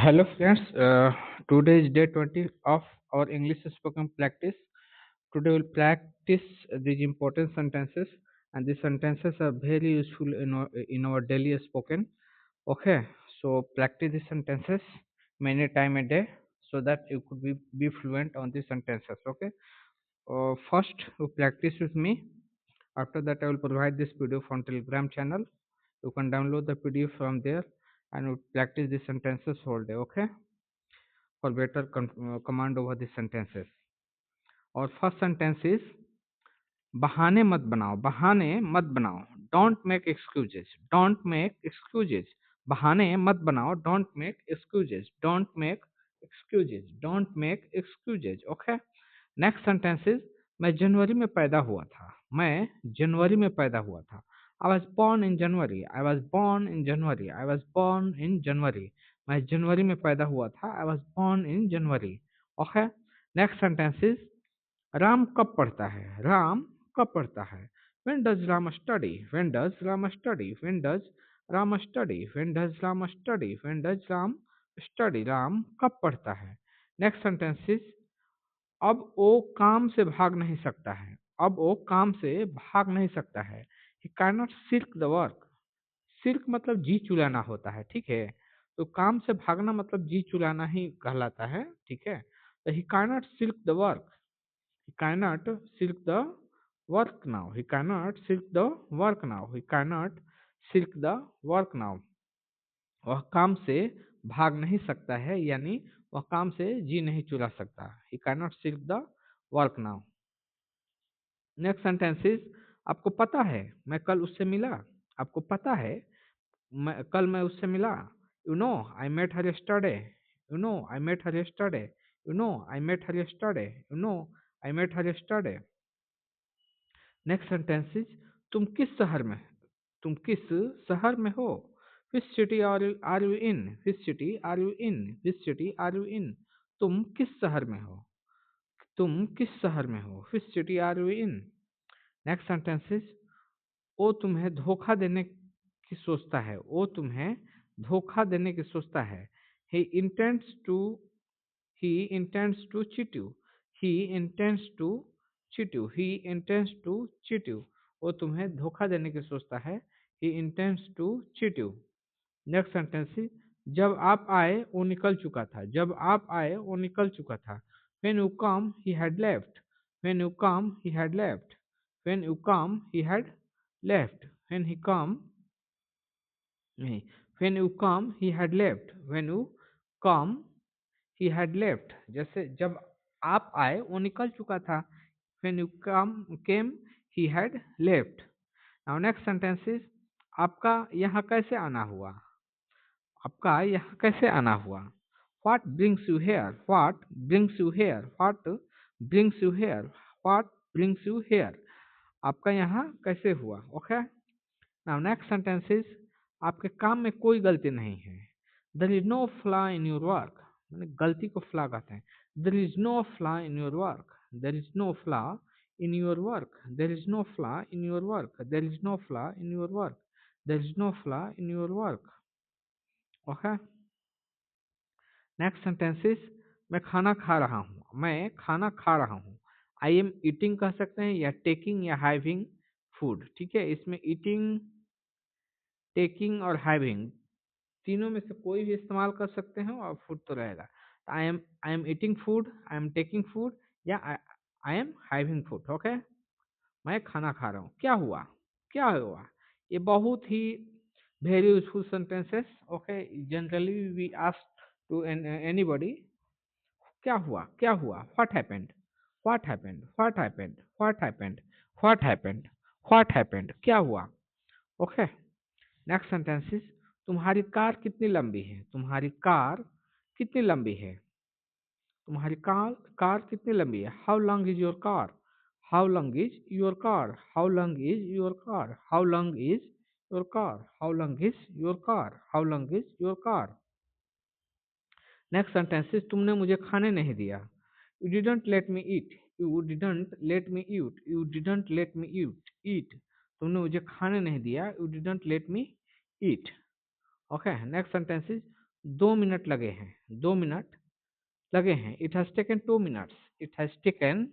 Hello friends, today is day 20 of our English spoken practice. Today we'll practice these important sentences, and these sentences are very useful in our daily spoken. Okay, so practice these sentences many time a day so that you could be fluent on these sentences. Okay, first you practice with me. After that, I will provide this PDF on Telegram channel. You can download the PDF from there and you practice these sentences whole day. Okay, for better command over the sentences. और first sentence is बहाने मत बनाओ, बहाने मत बनाओ, don't make excuses, don't make excuses, बहाने मत बनाओ, don't make excuses, don't make excuses, don't make excuses. Okay, next sentence is मैं जनवरी में पैदा हुआ था, मैं जनवरी में पैदा हुआ था। I was born in January, I was born in January, I was born in January, मैं जनवरी में पैदा हुआ था, I was born in January. Okay, next sentence is Ram कब पढ़ता है, राम कब पढ़ता है। When does Rama study? When does Rama study? When does Rama study? When does Rama study? When does Ram study? Ram कब पढ़ता है। नेक्स्ट सेंटेंस इज अब वो काम से भाग नहीं सकता है, अब वो काम से भाग नहीं सकता है। He cannot shirk the work. शिर्क मतलब जी चुलाना होता है, ठीक है। तो काम से भागना मतलब जी चुलाना ही कहलाता है, ठीक है। तो he cannot shirk the work. He cannot shirk the work now. He cannot shirk the work now. He cannot shirk the work now. वह काम से भाग नहीं सकता है, यानी वह काम से जी नहीं चुरा सकता। He cannot shirk the work now. Next sentence is आपको पता है मैं कल उससे मिला, आपको पता है कल मैं उससे मिला। You know I met her yesterday, you know I met her yesterday, you know I met her yesterday, you know I met her yesterday. Next sentence is तुम किस शहर में, तुम किस शहर में हो। Which city are you in, which city are you in, which city are you in, तुम किस शहर में हो, तुम किस शहर में हो, which city are you in. Next sentence is वो तुम्हें धोखा देने की सोचता है, वो तुम्हें धोखा देने की सोचता है। He intends to, he intends to cheat you, he intends to cheat you, he intends to cheat you, वो तुम्हें धोखा देने की सोचता है। he intends to cheat you। Next sentence, जब आप आए वो निकल चुका था, जब आप आए वो निकल चुका था। when you come he had left, when you come he had left, when you come he had left, when he come नहीं, when you come he had left, when you come he had left। जैसे जब आप आए वो निकल चुका था। when you came he had left। now next sentence is आपका यहाँ कैसे आना हुआ, आपका यहाँ कैसे आना हुआ। what brings you here, what brings you here, what brings you here, what brings you here, आपका यहाँ कैसे हुआ। Okay, now next sentence is आपके काम में कोई गलती नहीं है। there is no flaw in your work, मैंने गलती को फ्लॉ कहते हैं। there is no flaw in your work, there is no flaw in your work, there is no flaw in your work, there is no flaw in your work, there is no flaw in your work। Okay, next sentence is मैं खाना खा रहा हूँ, मैं खाना खा रहा हूँ। आई एम ईटिंग कह सकते हैं, या टेकिंग या हैविंग फूड, ठीक है। इसमें ईटिंग, टेकिंग और हैविंग तीनों में से कोई भी इस्तेमाल कर सकते हैं और फूड तो रहेगा। I am eating food, I am taking food, या I am having food. Okay, मैं खाना खा रहा हूँ। क्या हुआ, क्या हुआ, ये बहुत ही very useful sentences. Okay, generally we ask to anybody क्या हुआ, क्या हुआ, what happened, what happened, what happened, what happened, what happened, what happened, क्या हुआ। ओके, नेक्स्ट सेंटेंसेस तुम्हारी कार कितनी लंबी है, तुम्हारी कार कितनी लंबी है, तुम्हारी कार कार कितनी लंबी है। How long is your car, how long is your car, how long is your car, how long is your car, how long is your car, how long is your car. Next sentences तुमने मुझे खाने नहीं दिया। You didn't let me eat, you didn't let me eat, you didn't let me eat, तुमने मुझे खाने नहीं दिया। You didn't let me eat. Okay, next sentences 2 minute लगे हैं, 2 मिनट लगे हैं। It has taken 2 minutes, it has taken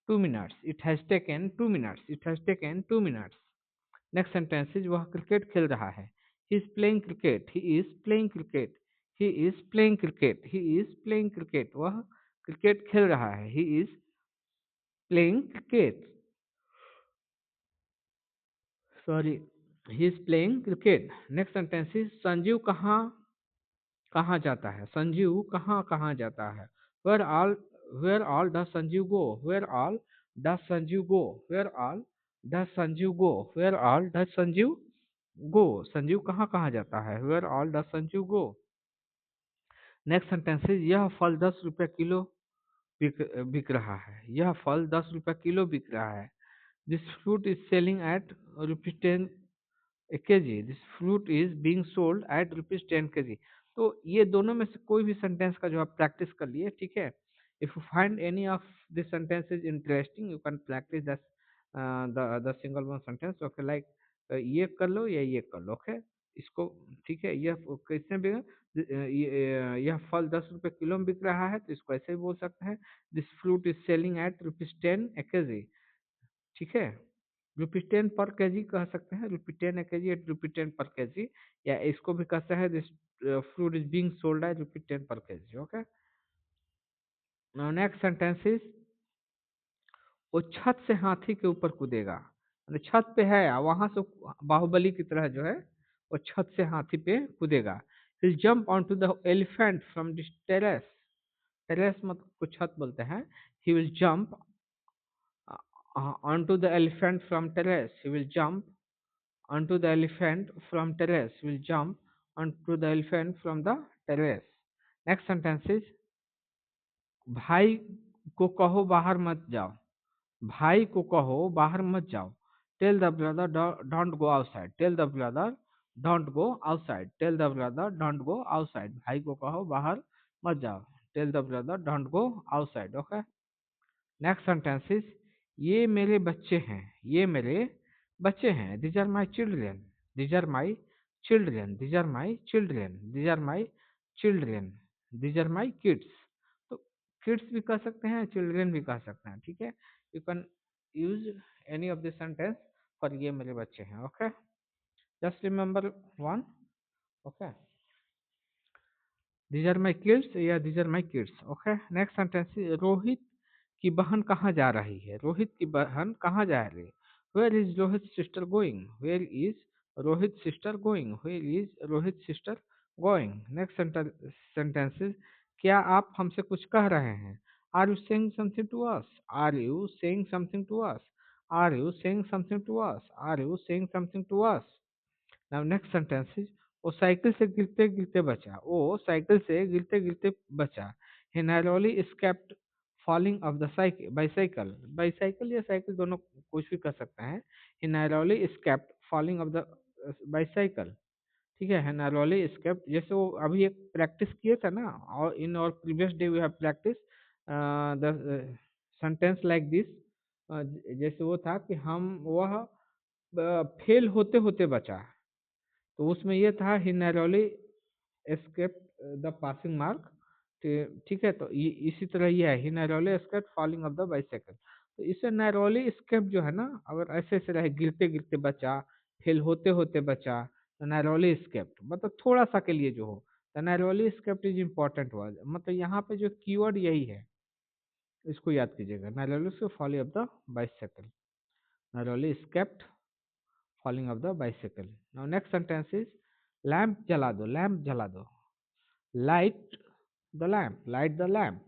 2 minutes, it has taken 2 minutes, it has taken 2 minutes. Next sentence is वह क्रिकेट खेल रहा है। He is playing cricket, he is playing cricket, he is playing cricket, he is playing cricket. वह cricket खेल रहा है। He is playing cricket, sorry, he is playing cricket. Next sentence is Sanjeev कहाँ कहाँ जाता है, संजीव कहाँ कहाँ जाता है। Where all does Sanjeev go, where all does Sanjeev go, where all does Sanjeev go, where all does Sanjeev go. Sanjeev कहाँ कहाँ जाता है, where all does Sanjeev go. Next sentence is यह फल 10 रुपये किलो बिक रहा है, यह फल 10 रुपये किलो बिक रहा है। This fruit is selling at ₹10 a kg, this fruit is being sold at ₹10 kg। तो ये दोनों में से कोई भी सेंटेंस का जो आप प्रैक्टिस कर लिए, ठीक है। If you find any of this sentences interesting, you can practice the single one sentence, okay. Like ये कर लो या ये कर लो, ओके। इसको, ठीक है, यह कैसे भी यह फल 10 रुपये किलो में बिक रहा है, तो इसको ऐसे भी बोल सकते हैं, this fruit is selling at ₹10 a kg, ठीक है। ₹10 per kg कह सकते हैं, ₹10 a kg, at ₹10 per kg। या इसको भी कहते हैं this fruit is being sold at ₹10 per kg, okay. Now next sentence is वो छत से हाथी के ऊपर कूदेगा। मतलब छत पे है, वहां से बाहुबली की तरह जो है वो छत से हाथी पे कूदेगा। He'll jump onto the elephant from this terrace, terrace मतलब को छत बोलते हैं। He will jump onto the elephant from terrace, he will jump onto the elephant from terrace, will jump onto the elephant from the terrace। Next sentence is भाई को कहो बाहर मत जाओ, भाई को कहो बाहर मत जाओ। Tell the brother don't go outside, tell the brother don't go outside, tell the brother don't go outside. भाई को कहो बाहर मत जाओ, tell the brother don't go outside, okay. Next sentence is ये मेरे बच्चे हैं, ये मेरे बच्चे हैं। These are my children, these are my children, these are my children, these are my children, these are my kids. तो किड्स भी कह सकते हैं, चिल्ड्रेन भी कह सकते हैं, ठीक है। You can use any of this sentence for ये मेरे बच्चे हैं, okay. Just remember one, okay. These are my kids या these are my kids, okay. Next sentence, Rohit की बहन कहाँ जा रही है, रोहित की बहन कहाँ जा रही है। Where is Rohit sister going, where is Rohit sister going, where is Rohit sister going. Next sentences, क्या आप हमसे कुछ कह रहे हैं। Are you saying something to us, are you saying something to us, are you saying something to us, are you saying something to us. Now next sentence is वो cycle से गिरते गिरते बचा, वो साइकिल से गिरते गिरते बचा। He narrowly escaped falling of the cycle bicycle, bicycle या साइकिल दोनों कुछ भी कर सकते हैं। He narrowly escaped falling of the bicycle, ठीक है। नैरोली escaped, जैसे वो अभी एक प्रैक्टिस किए थे ना, और in our previous day we have practice the sentence like this. जैसे वो था कि हम वह फेल होते होते बचा, तो उसमें ये था he narrowly escape the passing mark, ठीक है। तो इसी तरह ये है, he narrowly escape falling of the bicycle. तो इसे नैरोली एस्केप जो है ना, अगर ऐसे ऐसे रहे, गिरते गिरते बचा, फेल होते होते बचा, तो नैरोली एस्केप मतलब थोड़ा सा के लिए जो हो, तो narrowly escape is important word. मतलब यहाँ पे जो कीवर्ड यही है, इसको याद कीजिएगा, narrowly falling of the bicycle, narrowly escaped falling of the bicycle. Now next sentence is lamp जला दो, लैंप जला दो। Light the lamp, light the lamp,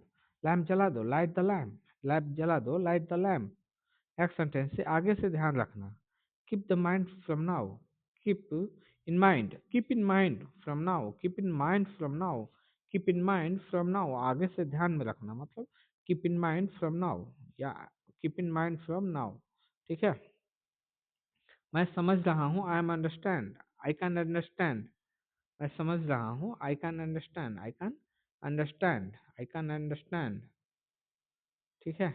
lamp जला दो, लाइट द लैंप, लैंप जला दो, light the lamp. Next sentence से आगे से ध्यान रखना। Keep the mind from now, keep in mind, keep in mind from now, keep in mind from now, keep in mind from now, आगे से ध्यान में रखना, मतलब keep in mind from now या keep in mind from now, ठीक है। मैं समझ रहा हूँ, I am understand, I can understand. मैं समझ रहा हूँ, I can understand, I can understand, I can understand, ठीक है।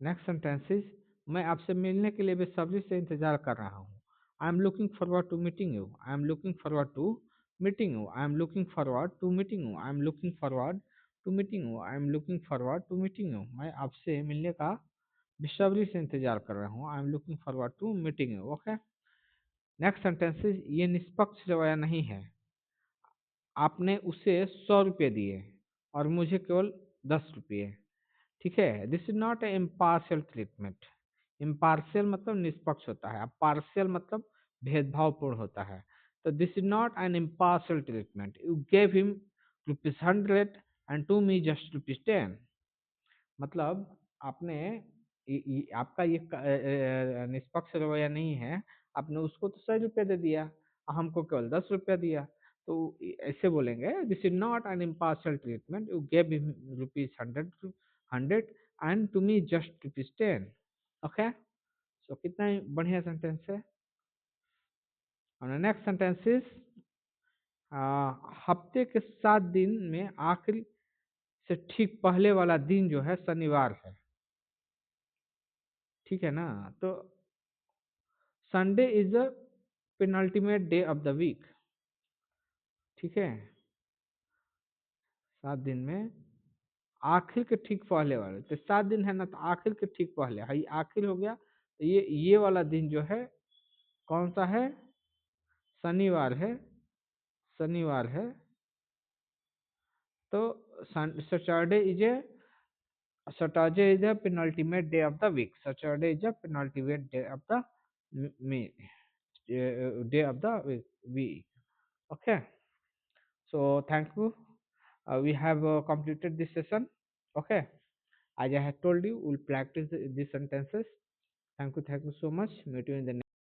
नेक्स्ट सेंटेंसेस, मैं आपसे मिलने के लिए बेसब्री से इंतजार कर रहा हूँ। I am looking forward to meeting you, I am looking forward to meeting you. I am looking forward to meeting you. I am looking forward to meeting you. I am looking forward to meeting you. मैं आपसे मिलने का बेसब्री से इंतजार कर रहा हूँ. I am looking forward to meeting you. Okay. Next sentences, ये निष्पक्ष रवैया नहीं है. आपने उसे 100 रुपये दिए और मुझे केवल 10 रुपये. ठीक है. This is not a impartial treatment. Impartial मतलब निष्पक्ष होता है, पार्शियल मतलब भेदभावपूर्ण होता है. तो this is not an impartial treatment. You gave him ₹100 and to me just ₹10. मतलब आपने आपका ये निष्पक्ष रवैया नहीं है. आपने उसको तो 100 रुपये दे दिया और हमको केवल 10 रुपया दिया. तो ऐसे बोलेंगे, this is not an impartial treatment. You gave him ₹100 and to me just ₹10. Okay. So कितना ही बढ़िया सेंटेंस है. और नेक्स्ट सेंटेंस इज, हफ्ते के 7 दिन में आखिरी से ठीक पहले वाला दिन जो है शनिवार है. ठीक है ना. तो Sunday is the penultimate day of the week. ठीक है. 7 दिन में आखिर के ठीक पहले वाले, तो 7 दिन है ना, तो आखिर के ठीक पहले है, आखिर हो गया. तो ये वाला दिन जो है कौन सा है? शनिवार है. शनिवार है. तो Saturday is the penultimate day of the week. Saturday is the penultimate day of the day of the week. Okay. So thank you. We have completed this session. Okay. As I have told you, we'll practice these sentences. Thank you so much. Meet you in the next